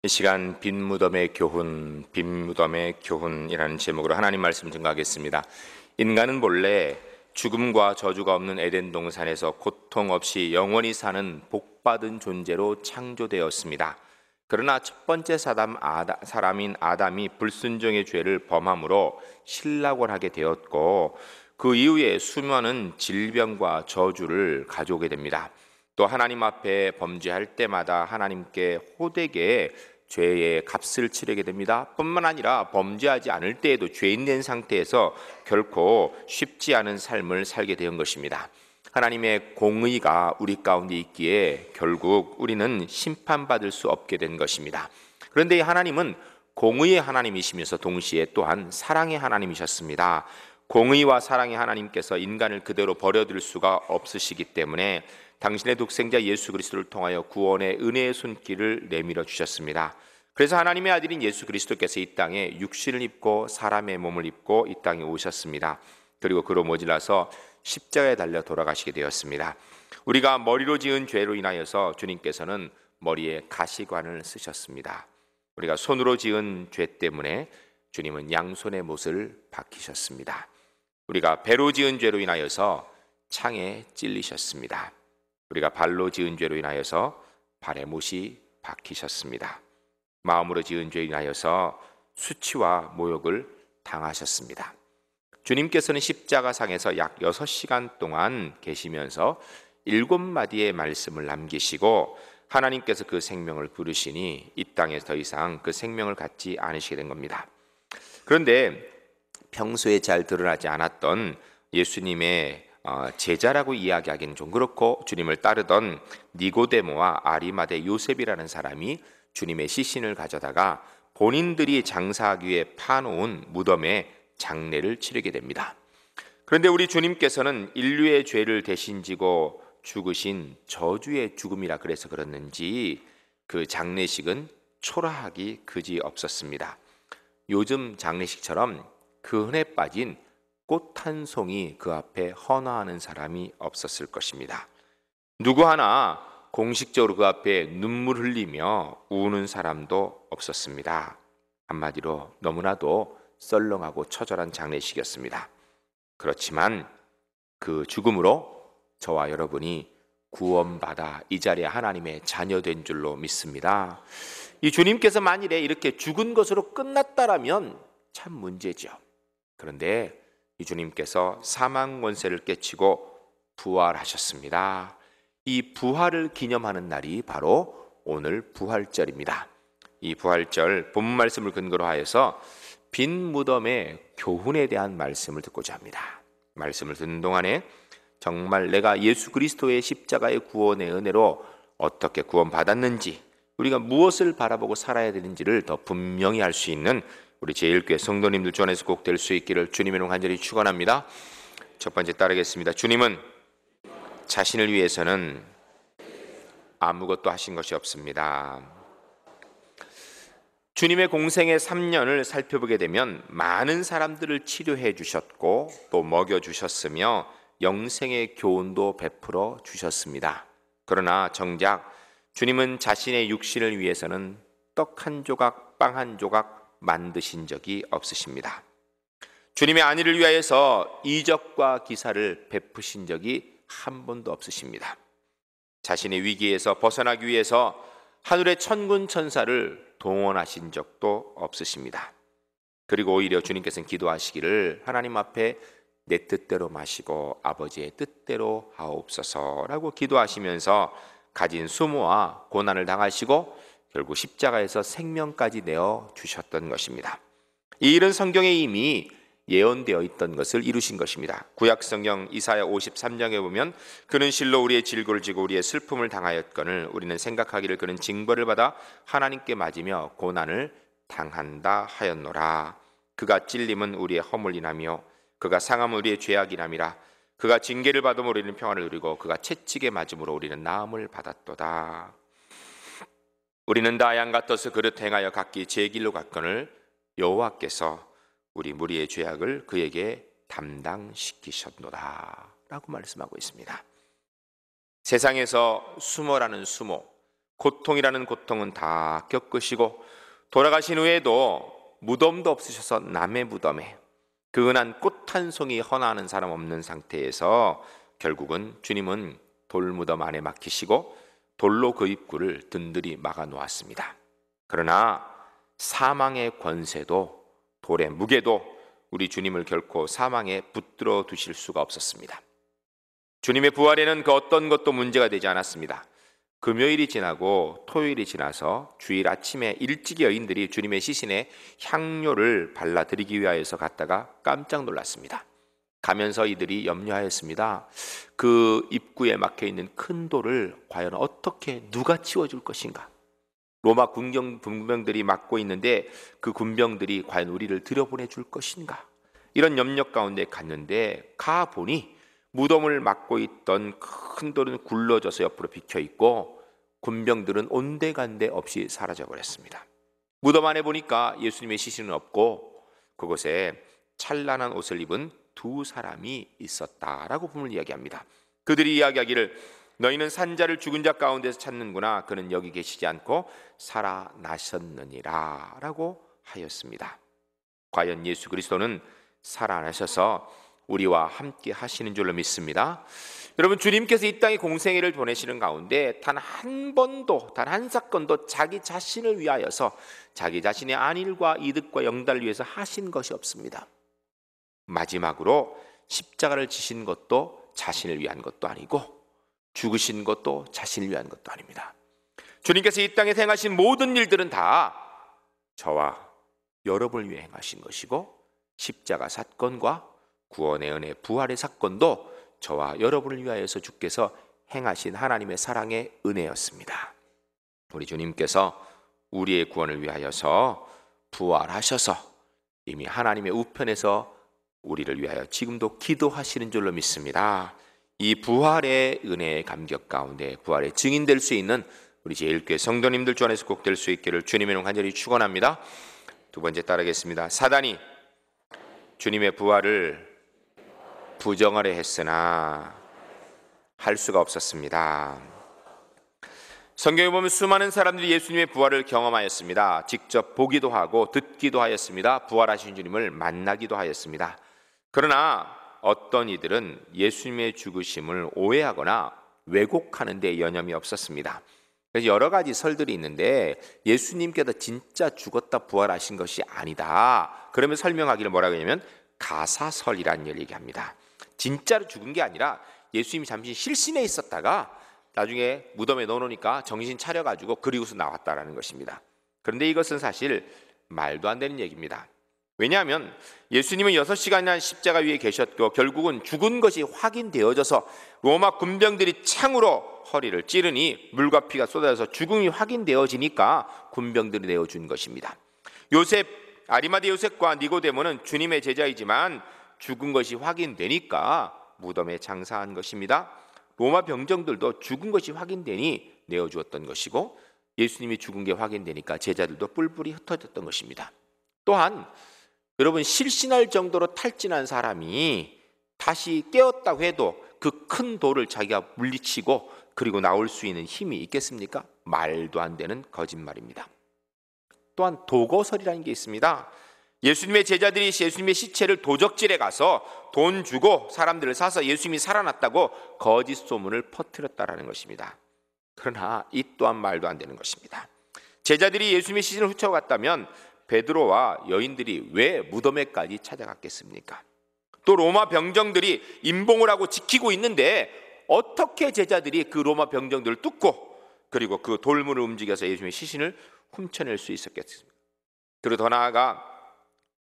이 시간 빈 무덤의 교훈, 빈 무덤의 교훈이라는 제목으로 하나님 말씀 증거하겠습니다. 인간은 본래 죽음과 저주가 없는 에덴 동산에서 고통 없이 영원히 사는 복받은 존재로 창조되었습니다. 그러나 첫 번째 사람인 아담이 불순종의 죄를 범함으로 실락을 하게 되었고, 그 이후에 수많은 질병과 저주를 가져오게 됩니다. 또 하나님 앞에 범죄할 때마다 하나님께 호되게 죄의 값을 치르게 됩니다. 뿐만 아니라 범죄하지 않을 때에도 죄인 된 상태에서 결코 쉽지 않은 삶을 살게 된 것입니다. 하나님의 공의가 우리 가운데 있기에 결국 우리는 심판받을 수 없게 된 것입니다. 그런데 하나님은 공의의 하나님이시면서 동시에 또한 사랑의 하나님이셨습니다. 공의와 사랑의 하나님께서 인간을 그대로 버려둘 수가 없으시기 때문에 당신의 독생자 예수 그리스도를 통하여 구원의 은혜의 손길을 내밀어 주셨습니다. 그래서 하나님의 아들인 예수 그리스도께서 이 땅에 육신을 입고 사람의 몸을 입고 이 땅에 오셨습니다. 그리고 그로 모질라서 십자가에 달려 돌아가시게 되었습니다. 우리가 머리로 지은 죄로 인하여서 주님께서는 머리에 가시관을 쓰셨습니다. 우리가 손으로 지은 죄 때문에 주님은 양손의 못을 박히셨습니다. 우리가 배로 지은 죄로 인하여서 창에 찔리셨습니다. 우리가 발로 지은 죄로 인하여서 발에 못이 박히셨습니다. 마음으로 지은 죄로 인하여서 수치와 모욕을 당하셨습니다. 주님께서는 십자가상에서 약 6시간 동안 계시면서 7마디의 말씀을 남기시고 하나님께서 그 생명을 부르시니 이 땅에 더 이상 그 생명을 갖지 않으시게 된 겁니다. 그런데 평소에 잘 드러나지 않았던 예수님의 제자라고 이야기하기는 좀 그렇고, 주님을 따르던 니고데모와 아리마대 요셉이라는 사람이 주님의 시신을 가져다가 본인들이 장사하기 위해 파놓은 무덤에 장례를 치르게 됩니다. 그런데 우리 주님께서는 인류의 죄를 대신 지고 죽으신 저주의 죽음이라 그래서 그랬는지 그 장례식은 초라하기 그지 없었습니다. 요즘 장례식처럼 그 흔해 빠진 꽃 한 송이 그 앞에 헌화하는 사람이 없었을 것입니다. 누구 하나 공식적으로 그 앞에 눈물 흘리며 우는 사람도 없었습니다. 한마디로 너무나도 썰렁하고 처절한 장례식이었습니다. 그렇지만 그 죽음으로 저와 여러분이 구원받아 이 자리에 하나님의 자녀된 줄로 믿습니다. 이 주님께서 만일에 이렇게 죽은 것으로 끝났다라면 참 문제죠. 그런데 이 주님께서 사망 권세를 깨치고 부활하셨습니다. 이 부활을 기념하는 날이 바로 오늘 부활절입니다. 이 부활절 본문 말씀을 근거로 하여서 빈 무덤의 교훈에 대한 말씀을 듣고자 합니다. 말씀을 듣는 동안에 정말 내가 예수 그리스도의 십자가의 구원의 은혜로 어떻게 구원받았는지, 우리가 무엇을 바라보고 살아야 되는지를 더 분명히 알 수 있는 우리 제1교회 성도님들 주 안에서 꼭 될 수 있기를 주님의 이름으로 간절히 축원합니다. 첫 번째 따르겠습니다. 주님은 자신을 위해서는 아무것도 하신 것이 없습니다. 주님의 공생의 3년을 살펴보게 되면 많은 사람들을 치료해 주셨고 또 먹여 주셨으며 영생의 교훈도 베풀어 주셨습니다. 그러나 정작 주님은 자신의 육신을 위해서는 떡 한 조각, 빵 한 조각 만드신 적이 없으십니다. 주님의 안위를 위하여서 이적과 기사를 베푸신 적이 한 번도 없으십니다. 자신의 위기에서 벗어나기 위해서 하늘의 천군 천사를 동원하신 적도 없으십니다. 그리고 오히려 주님께서는 기도하시기를 하나님 앞에 내 뜻대로 마시고 아버지의 뜻대로 하옵소서라고 기도하시면서 가진 수모와 고난을 당하시고 결국 십자가에서 생명까지 내어 주셨던 것입니다. 이 일은 성경에 이미 예언되어 있던 것을 이루신 것입니다. 구약 성경 이사야 53장에 보면 그는 실로 우리의 질고를 지고 우리의 슬픔을 당하였거늘 우리는 생각하기를 그는 징벌을 받아 하나님께 맞으며 고난을 당한다 하였노라. 그가 찔림은 우리의 허물이라며 그가 상함은 우리의 죄악이라미라. 그가 징계를 받음으로 우리는 평안을 누리고 그가 채찍에 맞음으로 우리는 나음을 받았도다. 우리는 다 양 같아서 그릇 행하여 각기 제 길로 갔거늘 여호와께서 우리 무리의 죄악을 그에게 담당시키셨노라 라고 말씀하고 있습니다. 세상에서 수모라는 수모, 고통이라는 고통은 다 겪으시고 돌아가신 후에도 무덤도 없으셔서 남의 무덤에 그 은한 꽃 한 송이 헌하는 사람 없는 상태에서 결국은 주님은 돌무덤 안에 막히시고 돌로 그 입구를 든든히 막아 놓았습니다. 그러나 사망의 권세도 돌의 무게도 우리 주님을 결코 사망에 붙들어 두실 수가 없었습니다. 주님의 부활에는 그 어떤 것도 문제가 되지 않았습니다. 금요일이 지나고 토요일이 지나서 주일 아침에 일찍이 여인들이 주님의 시신에 향료를 발라드리기 위하여서 갔다가 깜짝 놀랐습니다. 가면서 이들이 염려하였습니다. 그 입구에 막혀있는 큰 돌을 과연 어떻게 누가 치워줄 것인가? 로마 군병들이 막고 있는데 그 군병들이 과연 우리를 들여보내줄 것인가? 이런 염려 가운데 갔는데 가보니 무덤을 막고 있던 큰 돌은 굴러져서 옆으로 비켜있고 군병들은 온데간데 없이 사라져버렸습니다. 무덤 안에 보니까 예수님의 시신은 없고 그곳에 찬란한 옷을 입은 두 사람이 있었다라고 본문을 이야기합니다. 그들이 이야기하기를 너희는 산자를 죽은 자 가운데서 찾는구나. 그는 여기 계시지 않고 살아나셨느니라 라고 하였습니다. 과연 예수 그리스도는 살아나셔서 우리와 함께 하시는 줄로 믿습니다. 여러분, 주님께서 이 땅에 공생애를 보내시는 가운데 단 한 번도, 단 한 사건도 자기 자신을 위하여서 자기 자신의 안일과 이득과 영달을 위해서 하신 것이 없습니다. 마지막으로 십자가를 지신 것도 자신을 위한 것도 아니고 죽으신 것도 자신을 위한 것도 아닙니다. 주님께서 이 땅에 행하신 모든 일들은 다 저와 여러분을 위해 행하신 것이고 십자가 사건과 구원의 은혜, 부활의 사건도 저와 여러분을 위하여서 주께서 행하신 하나님의 사랑의 은혜였습니다. 우리 주님께서 우리의 구원을 위하여서 부활하셔서 이미 하나님의 우편에서 우리를 위하여 지금도 기도하시는 줄로 믿습니다. 이 부활의 은혜의 감격 가운데 부활의 증인될 수 있는 우리 제1교회 성도님들 주 안에서 꼭 될 수 있기를 주님의 이름 간절히 축원합니다. 두 번째 따르겠습니다. 사단이 주님의 부활을 부정하려 했으나 할 수가 없었습니다. 성경에 보면 수많은 사람들이 예수님의 부활을 경험하였습니다. 직접 보기도 하고 듣기도 하였습니다. 부활하신 주님을 만나기도 하였습니다. 그러나 어떤 이들은 예수님의 죽으심을 오해하거나 왜곡하는 데 여념이 없었습니다. 그래서 여러 가지 설들이 있는데 예수님께서 진짜 죽었다 부활하신 것이 아니다. 그러면 설명하기를 뭐라고 하냐면 가사설이라는 걸 얘기합니다. 진짜로 죽은 게 아니라 예수님이 잠시 실신에 있었다가 나중에 무덤에 넣어놓으니까 정신 차려가지고 그리고서 나왔다라는 것입니다. 그런데 이것은 사실 말도 안 되는 얘기입니다. 왜냐하면 예수님은 6시간이나 십자가 위에 계셨고 결국은 죽은 것이 확인되어져서 로마 군병들이 창으로 허리를 찌르니 물과 피가 쏟아져서 죽음이 확인되어지니까 군병들이 내어준 것입니다. 아리마대 요셉과 니고데모는 주님의 제자이지만 죽은 것이 확인되니까 무덤에 장사한 것입니다. 로마 병정들도 죽은 것이 확인되니 내어주었던 것이고 예수님이 죽은 게 확인되니까 제자들도 뿔뿔이 흩어졌던 것입니다. 또한 여러분, 실신할 정도로 탈진한 사람이 다시 깨었다고 해도 그 큰 돌을 자기가 물리치고 그리고 나올 수 있는 힘이 있겠습니까? 말도 안 되는 거짓말입니다. 또한 도거설이라는 게 있습니다. 예수님의 제자들이 예수님의 시체를 도적질에 가서 돈 주고 사람들을 사서 예수님이 살아났다고 거짓 소문을 퍼뜨렸다라는 것입니다. 그러나 이 또한 말도 안 되는 것입니다. 제자들이 예수님의 시신을 훔쳐갔다면 베드로와 여인들이 왜 무덤에까지 찾아갔겠습니까? 또 로마 병정들이 임봉을 하고 지키고 있는데 어떻게 제자들이 그 로마 병정들을 뚫고 그리고 그 돌문을 움직여서 예수님의 시신을 훔쳐낼 수 있었겠습니까? 그리고 더 나아가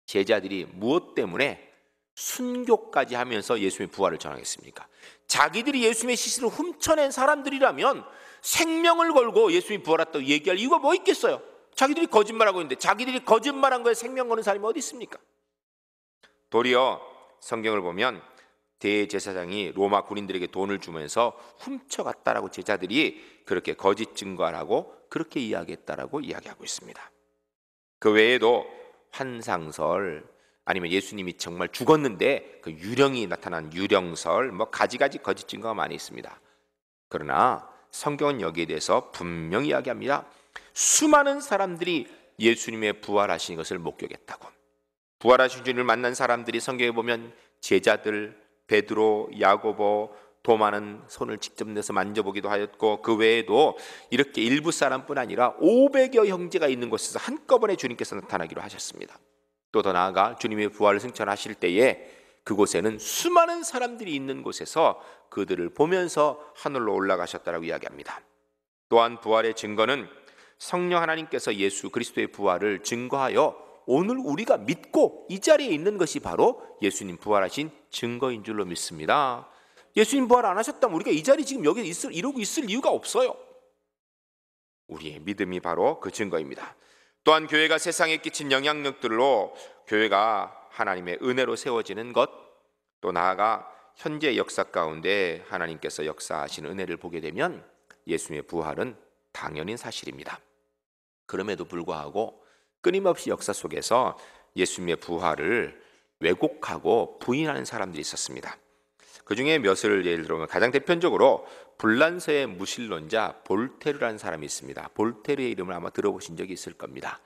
제자들이 무엇 때문에 순교까지 하면서 예수님의 부활을 전하겠습니까? 자기들이 예수님의 시신을 훔쳐낸 사람들이라면 생명을 걸고 예수님이 부활했다고 얘기할 이유가 뭐 있겠어요? 자기들이 거짓말하고 있는데 자기들이 거짓말한 거에 생명 거는 사람이 어디 있습니까? 도리어 성경을 보면 대제사장이 로마 군인들에게 돈을 주면서 훔쳐갔다라고 제자들이 그렇게 거짓 증거를 하고 그렇게 이야기했다라고 이야기하고 있습니다. 그 외에도 환상설 아니면 예수님이 정말 죽었는데 그 유령이 나타난 유령설 가지가지 거짓 증거가 많이 있습니다. 그러나 성경은 여기에 대해서 분명히 이야기합니다. 수많은 사람들이 예수님의 부활하신 것을 목격했다고. 부활하신 주님을 만난 사람들이 성경에 보면 제자들, 베드로, 야고보, 도마는 손을 직접 내서 만져보기도 하였고, 그 외에도 이렇게 일부 사람뿐 아니라 500여 형제가 있는 곳에서 한꺼번에 주님께서 나타나기로 하셨습니다. 또 더 나아가 주님의 부활을 승천하실 때에 그곳에는 수많은 사람들이 있는 곳에서 그들을 보면서 하늘로 올라가셨다라고 이야기합니다. 또한 부활의 증거는 성령 하나님께서 예수 그리스도의 부활을 증거하여 오늘 우리가 믿고 이 자리에 있는 것이 바로 예수님 부활하신 증거인 줄로 믿습니다. 예수님 부활 안 하셨다면 우리가 이 자리 지금 여기 이러고 있을 이유가 없어요. 우리의 믿음이 바로 그 증거입니다. 또한 교회가 세상에 끼친 영향력들로 교회가 하나님의 은혜로 세워지는 것, 또 나아가 현재 역사 가운데 하나님께서 역사하시는 은혜를 보게 되면 예수님의 부활은 당연한 사실입니다. 그럼에도 불구하고 끊임없이 역사 속에서 예수님의 부활을 왜곡하고 부인하는 사람들이 있었습니다. 그 중에 몇을 예를 들면 가장 대표적으로 불란서의 무신론자 볼테르라는 사람이 있습니다. 볼테르의 이름을 아마 들어보신 적이 있을 겁니다.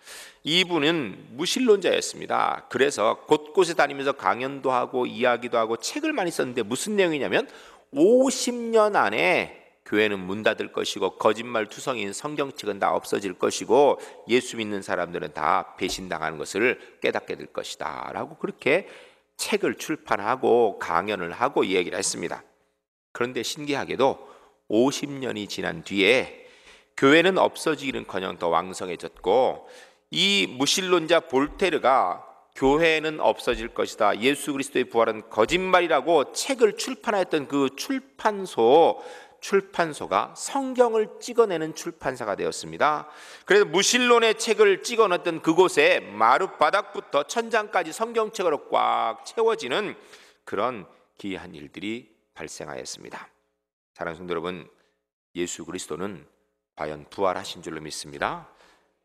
이분은 무신론자였습니다. 그래서 곳곳에 다니면서 강연도 하고 이야기도 하고 책을 많이 썼는데 무슨 내용이냐면 50년 안에 교회는 문 닫을 것이고 거짓말 투성이인 성경책은 다 없어질 것이고 예수 믿는 사람들은 다 배신당하는 것을 깨닫게 될 것이다 라고 그렇게 책을 출판하고 강연을 하고 이 얘기를 했습니다. 그런데 신기하게도 50년이 지난 뒤에 교회는 없어지기는커녕 더 왕성해졌고 이 무신론자 볼테르가 교회는 없어질 것이다, 예수 그리스도의 부활은 거짓말이라고 책을 출판하였던 그 출판소가 성경을 찍어내는 출판사가 되었습니다. 그래서 무신론의 책을 찍어냈던 그곳에 마룻바닥부터 천장까지 성경책으로 꽉 채워지는 그런 기이한 일들이 발생하였습니다. 사랑하는 성도 여러분, 예수 그리스도는 과연 부활하신 줄로 믿습니다.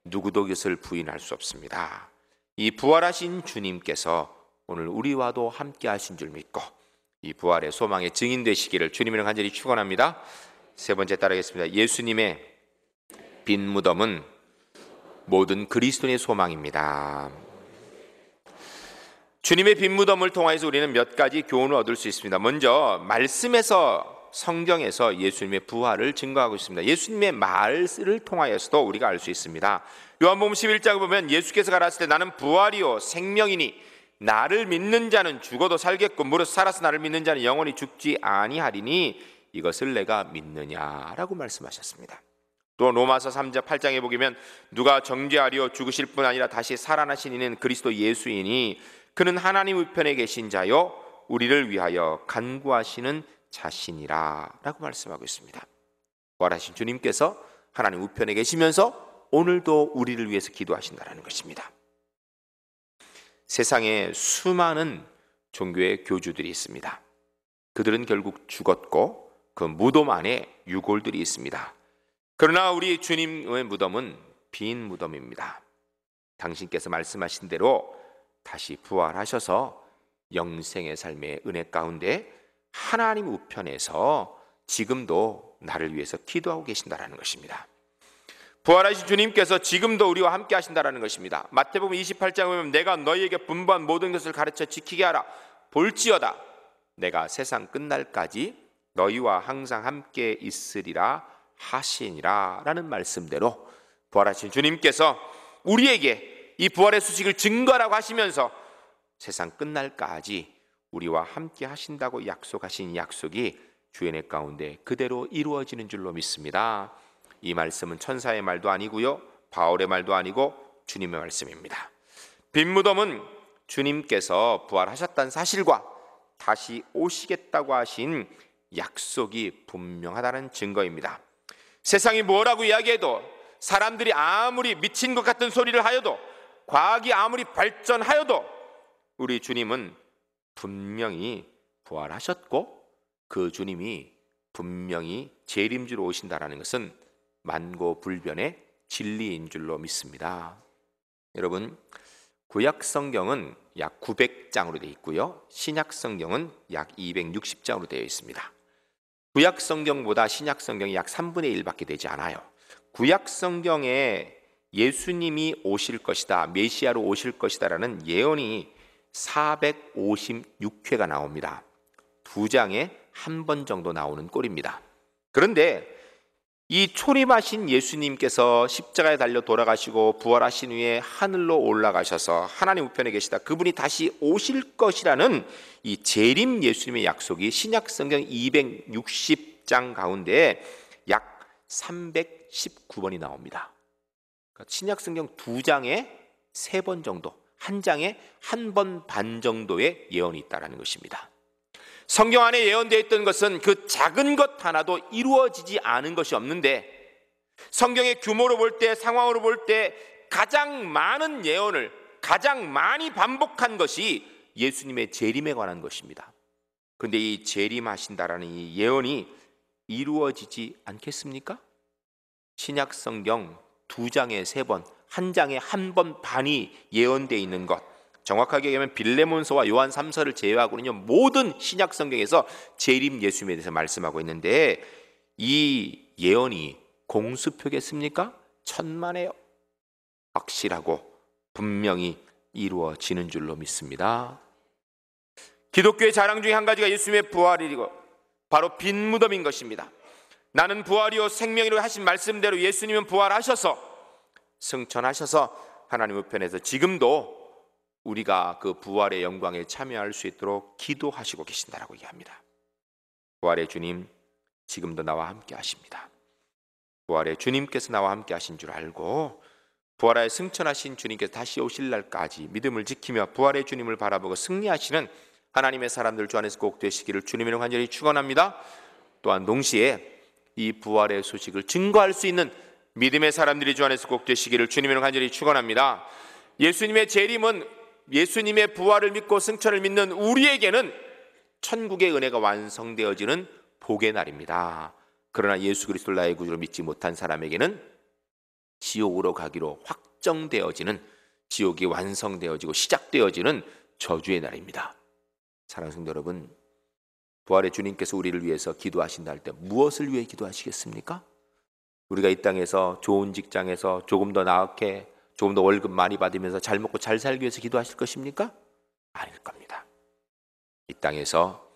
누구도 이것을 부인할 수 없습니다. 이 부활하신 주님께서 오늘 우리와도 함께 하신 줄 믿고 이 부활의 소망의 증인 되시기를 주님을 간절히 축원합니다. 세 번째 따르겠습니다. 예수님의 빈 무덤은 모든 그리스도인의 소망입니다. 주님의 빈 무덤을 통해서 우리는 몇 가지 교훈을 얻을 수 있습니다. 먼저 말씀에서, 성경에서 예수님의 부활을 증거하고 있습니다. 예수님의 말을 통하여서도 우리가 알 수 있습니다. 요한복음 11장을 보면 예수께서 가라사대 때 나는 부활이요 생명이니 나를 믿는 자는 죽어도 살겠고 무릇 살아서 나를 믿는 자는 영원히 죽지 아니하리니 이것을 내가 믿느냐라고 말씀하셨습니다. 또 로마서 3장 8장에 보면 누가 정죄하리요 죽으실 뿐 아니라 다시 살아나신 이는 그리스도 예수이니 그는 하나님 우편에 계신 자요 우리를 위하여 간구하시는 자신이라 라고 말씀하고 있습니다. 부활하신 주님께서 하나님 우편에 계시면서 오늘도 우리를 위해서 기도하신다는 것입니다. 세상에 수많은 종교의 교주들이 있습니다. 그들은 결국 죽었고 그 무덤 안에 유골들이 있습니다. 그러나 우리 주님의 무덤은 빈 무덤입니다. 당신께서 말씀하신 대로 다시 부활하셔서 영생의 삶의 은혜 가운데 하나님 우편에서 지금도 나를 위해서 기도하고 계신다는 것입니다. 부활하신 주님께서 지금도 우리와 함께 하신다는 것입니다. 마태복음 28장에 보면 내가 너희에게 분부한 모든 것을 가르쳐 지키게 하라. 볼지어다 내가 세상 끝날까지 너희와 항상 함께 있으리라 하시니라 라는 말씀대로 부활하신 주님께서 우리에게 이 부활의 소식을 증거라고 하시면서 세상 끝날까지 우리와 함께 하신다고 약속하신 약속이 주의 가운데 그대로 이루어지는 줄로 믿습니다. 이 말씀은 천사의 말도 아니고요, 바울의 말도 아니고 주님의 말씀입니다. 빈 무덤은 주님께서 부활하셨다는 사실과 다시 오시겠다고 하신 약속이 분명하다는 증거입니다. 세상이 뭐라고 이야기해도, 사람들이 아무리 미친 것 같은 소리를 하여도, 과학이 아무리 발전하여도 우리 주님은 분명히 부활하셨고 그 주님이 분명히 재림주로 오신다는 것은 만고불변의 진리인 줄로 믿습니다. 여러분, 구약 성경은 약 900장으로 되어 있고요, 신약 성경은 약 260장으로 되어 있습니다. 구약 성경보다 신약 성경이 약 3분의 1밖에 되지 않아요. 구약 성경에 예수님이 오실 것이다, 메시아로 오실 것이다라는 예언이 456회가 나옵니다. 2장에 한 번 정도 나오는 꼴입니다. 그런데 이 초림하신 예수님께서 십자가에 달려 돌아가시고 부활하신 후에 하늘로 올라가셔서 하나님 우편에 계시다, 그분이 다시 오실 것이라는 이 재림 예수님의 약속이 신약 성경 260장 가운데 약 319번이 나옵니다. 그러니까 신약 성경 2장에 3번 정도, 한 장에 1번 반 정도의 예언이 있다는 것입니다. 성경 안에 예언되어 있던 것은 그 작은 것 하나도 이루어지지 않은 것이 없는데, 성경의 규모로 볼 때, 상황으로 볼 때 가장 많은 예언을 가장 많이 반복한 것이 예수님의 재림에 관한 것입니다. 그런데 이 재림하신다라는 이 예언이 이루어지지 않겠습니까? 신약 성경 2장에 3번, 한 장에 1번 반이 예언되어 있는 것, 정확하게 얘기하면 빌레몬서와 요한 3서를 제외하고는요 모든 신약 성경에서 재림 예수님에 대해서 말씀하고 있는데, 이 예언이 공수표겠습니까? 천만에 확실하고 분명히 이루어지는 줄로 믿습니다. 기독교의 자랑 중에 한 가지가 예수님의 부활이고 바로 빈 무덤인 것입니다. 나는 부활이요 생명이로 하신 말씀대로 예수님은 부활하셔서 승천하셔서 하나님 우편에서 지금도 우리가 그 부활의 영광에 참여할 수 있도록 기도하시고 계신다라고 얘기합니다. 부활의 주님 지금도 나와 함께 하십니다. 부활의 주님께서 나와 함께 하신 줄 알고 부활하여 승천하신 주님께서 다시 오실 날까지 믿음을 지키며 부활의 주님을 바라보고 승리하시는 하나님의 사람들 주 안에서 꼭 되시기를 주님의 이름으로 간절히 축원합니다. 또한 동시에 이 부활의 소식을 증거할 수 있는 믿음의 사람들이 주 안에서 꼭 되시기를 주님의 이름으로 간절히 축원합니다. 예수님의 재림은 예수님의 부활을 믿고 승천을 믿는 우리에게는 천국의 은혜가 완성되어지는 복의 날입니다. 그러나 예수 그리스도를 나의 구주로 믿지 못한 사람에게는 지옥으로 가기로 확정되어지는, 지옥이 완성되어지고 시작되어지는 저주의 날입니다. 사랑하는 성도 여러분, 부활의 주님께서 우리를 위해서 기도하신다 할 때 무엇을 위해 기도하시겠습니까? 우리가 이 땅에서 좋은 직장에서 조금 더 나게, 조금 더 월급 많이 받으면서 잘 먹고 잘 살기 위해서 기도하실 것입니까? 아닐 겁니다. 이 땅에서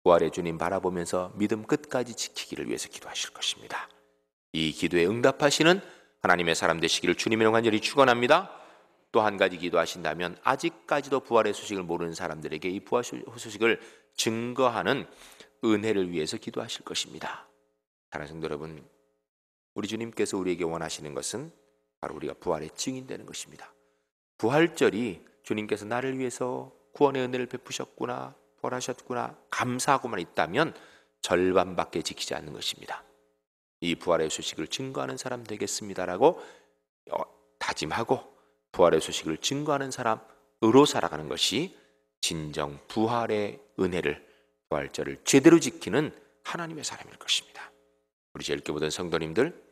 부활의 주님 바라보면서 믿음 끝까지 지키기를 위해서 기도하실 것입니다. 이 기도에 응답하시는 하나님의 사람 되시기를 주님의 이름으로 간절히 축원합니다. 또 한 가지 기도하신다면 아직까지도 부활의 소식을 모르는 사람들에게 이 부활 소식을 증거하는 은혜를 위해서 기도하실 것입니다. 사랑하는 성도 여러분, 우리 주님께서 우리에게 원하시는 것은 바로 우리가 부활의 증인되는 것입니다. 부활절이 주님께서 나를 위해서 구원의 은혜를 베푸셨구나, 부활하셨구나 감사하고만 있다면 절반밖에 지키지 않는 것입니다. 이 부활의 소식을 증거하는 사람 되겠습니다라고 다짐하고 부활의 소식을 증거하는 사람으로 살아가는 것이 진정 부활의 은혜를, 부활절을 제대로 지키는 하나님의 사람일 것입니다. 우리 제일교회 모든 성도님들,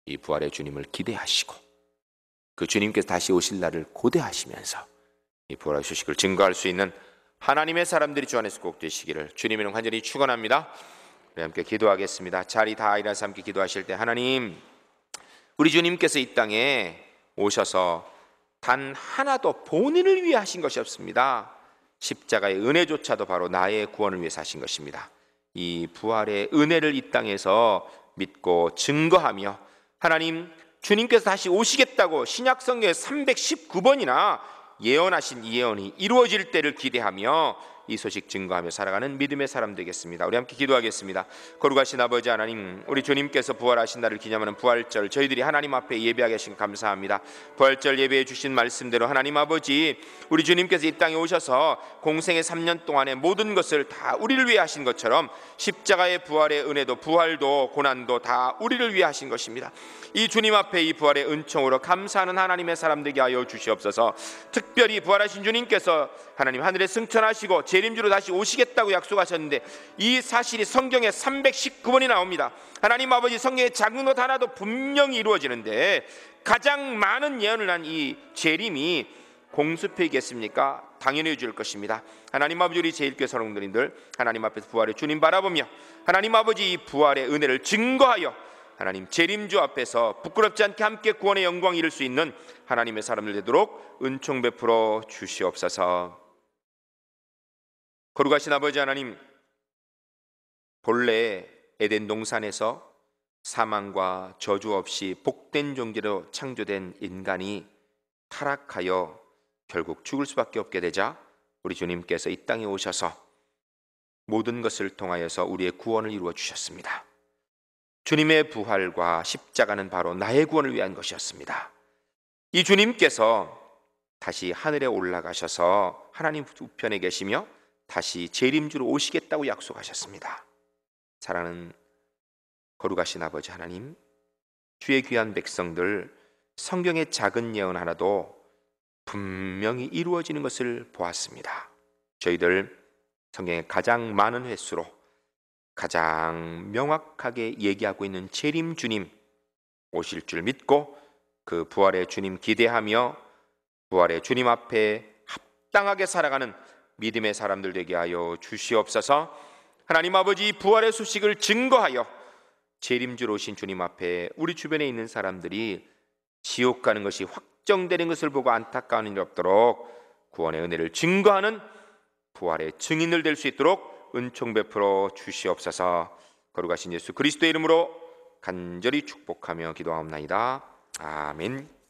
이 부활의 주님을 기대하시고 그 주님께서 다시 오실 날을 고대하시면서 이 부활의 소식을 증거할 수 있는 하나님의 사람들이 주 안에서 꼭 되시기를 주님의 이름 간절히 축원합니다. 우리 함께 기도하겠습니다. 자리 다 일어나서 함께 기도하실 때, 하나님, 우리 주님께서 이 땅에 오셔서 단 하나도 본인을 위해 하신 것이 없습니다. 십자가의 은혜조차도 바로 나의 구원을 위해서 하신 것입니다. 이 부활의 은혜를 이 땅에서 믿고 증거하며, 하나님, 주님께서 다시 오시겠다고 신약성경에 319번이나 예언하신 이 예언이 이루어질 때를 기대하며 이 소식 증거하며 살아가는 믿음의 사람 되겠습니다. 우리 함께 기도하겠습니다. 거룩하신 아버지 하나님, 우리 주님께서 부활하신 날을 기념하는 부활절, 저희들이 하나님 앞에 예배하게 하신 감사합니다. 부활절 예배해 주신 말씀대로 하나님 아버지, 우리 주님께서 이 땅에 오셔서 공생의 3년 동안의 모든 것을 다 우리를 위해 하신 것처럼 십자가의 부활의 은혜도, 부활도, 고난도 다 우리를 위해 하신 것입니다. 이 주님 앞에 이 부활의 은총으로 감사하는 하나님의 사람 되게 하여 주시옵소서. 특별히 부활하신 주님께서 하나님 하늘에 승천하시고 재림주로 다시 오시겠다고 약속하셨는데 이 사실이 성경에 319번이 나옵니다. 하나님 아버지, 성경의 작은 것 하나도 분명히 이루어지는데 가장 많은 예언을 한 이 재림이 공수표이겠습니까? 당연히 해줄 것입니다. 하나님 아버지, 우리 제1교회 성도님들 하나님 앞에서 부활의 주님 바라보며 하나님 아버지 이 부활의 은혜를 증거하여 하나님 재림주 앞에서 부끄럽지 않게 함께 구원의 영광 이룰 수 있는 하나님의 사람들 되도록 은총 베풀어 주시옵소서. 거룩하신 아버지 하나님, 본래 에덴 동산에서 사망과 저주 없이 복된 존재로 창조된 인간이 타락하여 결국 죽을 수밖에 없게 되자 우리 주님께서 이 땅에 오셔서 모든 것을 통하여서 우리의 구원을 이루어 주셨습니다. 주님의 부활과 십자가는 바로 나의 구원을 위한 것이었습니다. 이 주님께서 다시 하늘에 올라가셔서 하나님 우편에 계시며 다시 재림주로 오시겠다고 약속하셨습니다. 사랑하는 거룩하신 아버지 하나님, 주의 귀한 백성들, 성경의 작은 예언 하나도 분명히 이루어지는 것을 보았습니다. 저희들 성경의 가장 많은 횟수로 가장 명확하게 얘기하고 있는 재림 주님 오실 줄 믿고 그 부활의 주님 기대하며 부활의 주님 앞에 합당하게 살아가는 믿음의 사람들 되게 하여 주시옵소서. 하나님 아버지, 부활의 소식을 증거하여 재림주로 오신 주님 앞에 우리 주변에 있는 사람들이 지옥 가는 것이 확정되는 것을 보고 안타까운 일이 없도록 구원의 은혜를 증거하는 부활의 증인을 될 수 있도록 은총 베풀어 주시옵소서. 거룩하신 예수 그리스도의 이름으로 간절히 축복하며 기도하옵나이다. 아멘.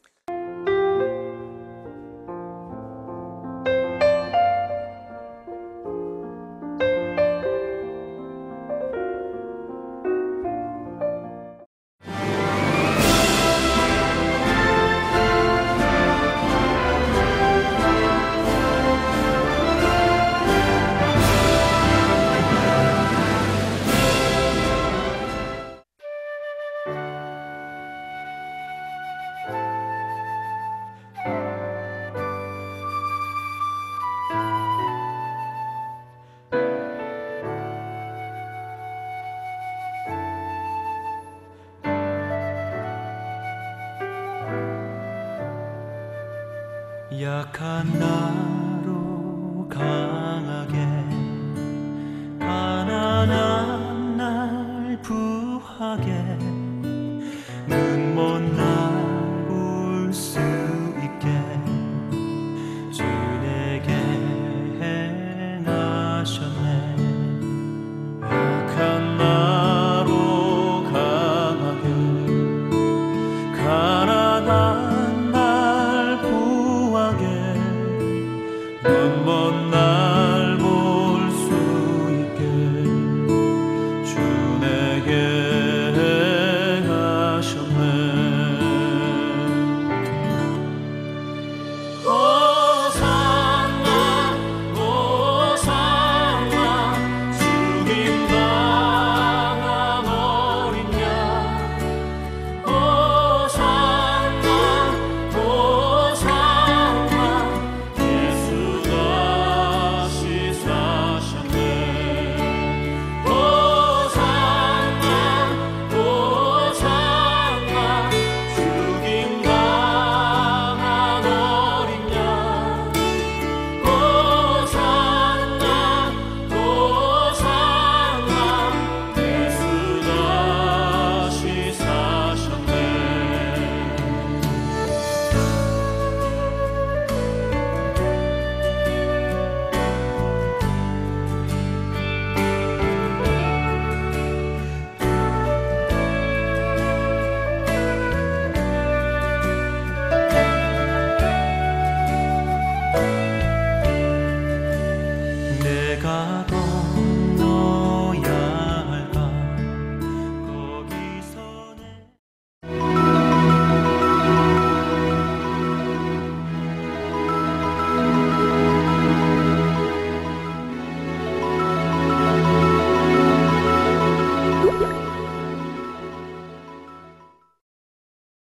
약한 나로 강하게